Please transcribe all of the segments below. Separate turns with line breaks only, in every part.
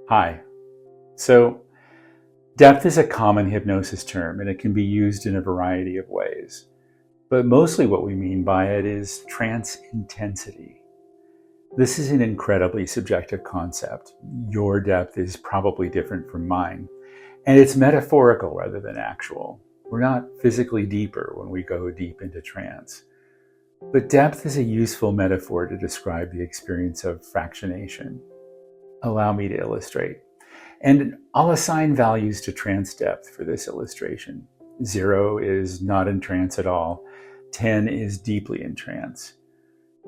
Hi. So, depth is a common hypnosis term and it can be used in a variety of ways. But mostly what we mean by it is trance intensity. This is an incredibly subjective concept. Your depth is probably different from mine, and it's metaphorical rather than actual. We're not physically deeper when we go deep into trance. But depth is a useful metaphor to describe the experience of fractionation. Allow me to illustrate. And I'll assign values to trance depth for this illustration. 0 is not in trance at all. 10 is deeply in trance.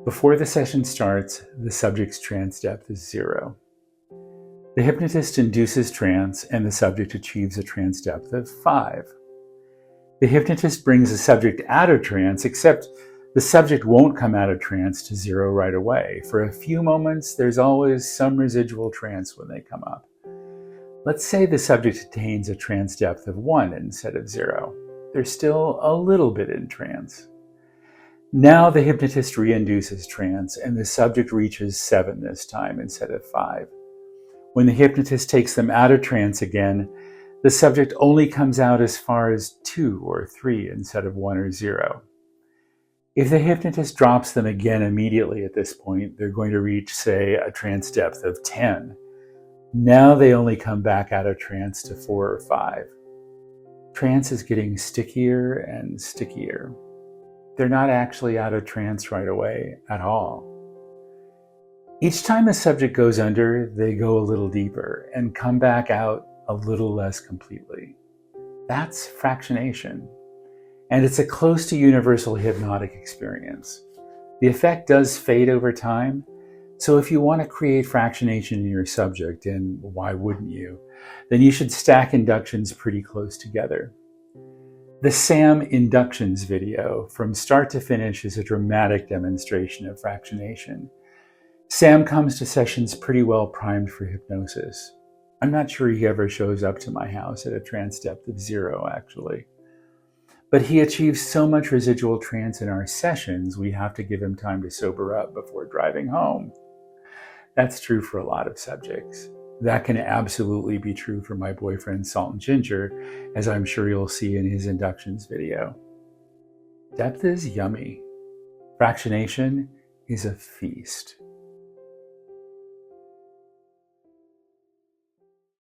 Before the session starts, the subject's trance depth is 0. The hypnotist induces trance and the subject achieves a trance depth of 5. The hypnotist brings the subject out of trance, except the subject won't come out of trance to 0 right away. For a few moments, there's always some residual trance when they come up. Let's say the subject attains a trance depth of 1 instead of 0. They're still a little bit in trance. Now the hypnotist reinduces trance and the subject reaches 7 this time instead of 5. When the hypnotist takes them out of trance again, the subject only comes out as far as 2 or 3 instead of 1 or 0. If the hypnotist drops them again immediately at this point, they're going to reach, say, a trance depth of 10. Now they only come back out of trance to 4 or 5. Trance is getting stickier and stickier. They're not actually out of trance right away at all. Each time the subject goes under, they go a little deeper and come back out a little less completely. That's fractionation. And it's a close to universal hypnotic experience. The effect does fade over time. So if you want to create fractionation in your subject, and why wouldn't you, then you should stack inductions pretty close together. The Sam inductions video from start to finish is a dramatic demonstration of fractionation. Sam comes to sessions pretty well primed for hypnosis. I'm not sure he ever shows up to my house at a trance depth of 0, actually. But he achieves so much residual trance in our sessions, we have to give him time to sober up before driving home. That's true for a lot of subjects. That can absolutely be true for my boyfriend Salt and Ginger, as I'm sure you'll see in his inductions video. Depth is yummy. Fractionation is a feast.